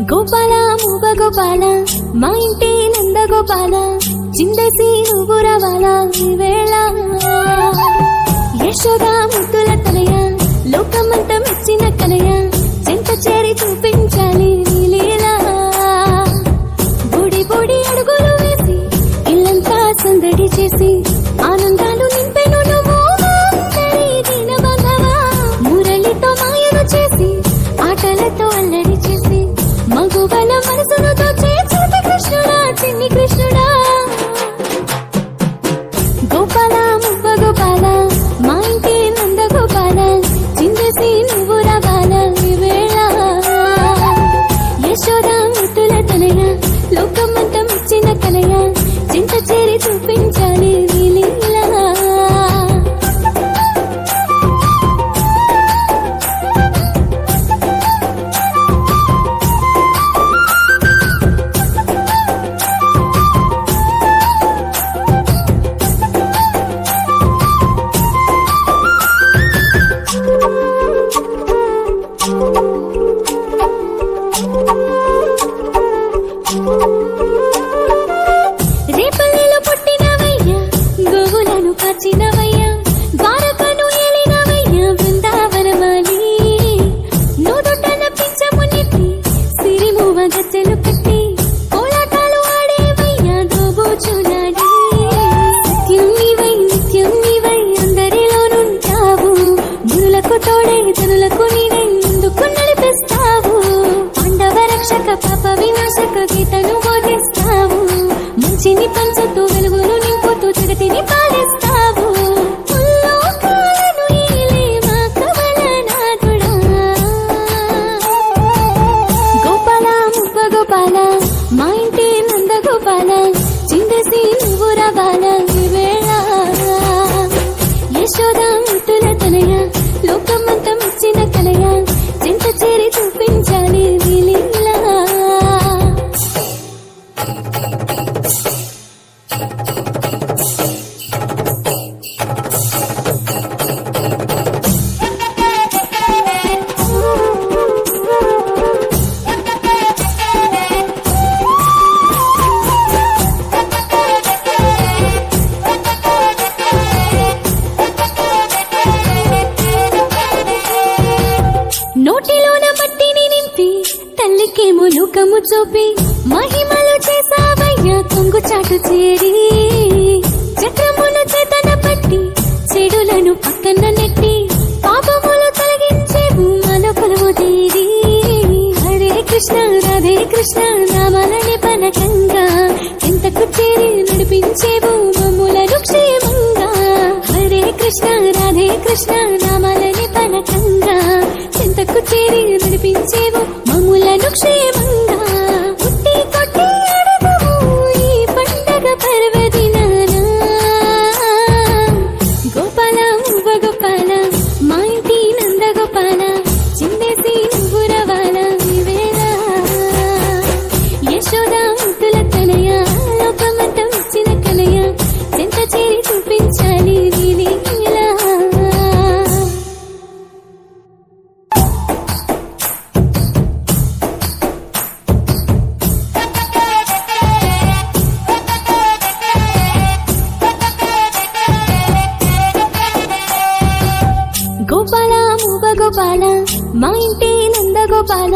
గోపాల మూగ గోపాల మా ఇంటి నంద గోపాల చిందేసి నువ్వు రావాలా ఈ వేళ యశోద ముద్దుల తనయ లోకమంతా మెచ్చిన కనయ చెంత చేరి చూపించాలి నీ లీలా బుడి బుడి అడుగులు వేసి ఇల్లంతా సందడి చేసి ఆనందాలు నింపెను నువ్వు దీన బంధవా మురళితో మాయను చేసి ఆటలతో అల్లడి చేసి మగువల మనసును దోచే చిన్ని కృష్ణుడా చిన్ని కృష్ణుడా గోపాల మువ్వ గోపాల మా ఇంటి నంద గోపాల చిందేసి నువ్వు రావాలా ఈ వేళ యశోద ముద్దుల తనయ లోకమంతా మెచ్చిన కనయ చింత చేరి చూపించాలి నీ లీలా రేపల్లెలో పుట్టినవయ్యా గోవులను కాచినవయ్యా ద్వారకను ఏలినవయ్యా బృందావనమాలి నూదుటన పింఛము నెట్టి సిరిమూవ గజ్జలు కట్టి కోలాటాలు ఆడేవయ్యా దోబూచులాడి నిత్యం నీవై అందరిలోనుంటావు మునులకు తోడే తనులకు నీవై ముందుకు నడిపిస్తావు పాండవ రక్షక పాప వినాశక గీతను బోధిస్తావు మంచిని పంచుతూ వెలుగును నింపుతూ జగతిని పాలిస్తావు ముల్లోకాలను ఏలే మా కమలనాథుడా గోపాల మువ్వ గోపాల మా ఇంటి నంద గోపాల చిందేసి నువ్వు రావాలా ఈ వేళ యశోద ముద్దుల తనయ లోకమంతా మెచ్చిన కనయ చింత చేరి చూపించాలి నీ లీలా నోటిలోన మట్టిని నింపి తల్లికేమో లోకము చూపి మహిమలు చేసావయ్యా కొంగు చాటు చేరి చక్రమును చేతన పట్టి చెడులను పక్కన నెట్టి పాపములు తొలగించేవు మాలో కొలువు తీరి హరే కృష్ణ రాధే కృష్ణ నామాలని పనకంగా ఎంతకు చేరి నడిపించేవు మమ్ములను క్షేమంగా హరే కృష్ణ రాధే కృష్ణ నామాలని పనకంగా ఎంతకు చేరి నడిపించేవు మమ్ములను క్షేమంగా పుట్టి కొట్టి అడగవు ఈ పండగ పర్వదినాన గోపాల మువ్వ గోపాల మా ఇంటి నంద గోపాల చిందేసి నువ్వు రావాలా ఈ వేళ యశోద ముద్దుల తనయ లోకమంతా మెచ్చిన కనయ చెంత చేరి చూపించాలి నీ లీలా గోపాల మూగ గోపాల మా ఇంటి నంద గోపాల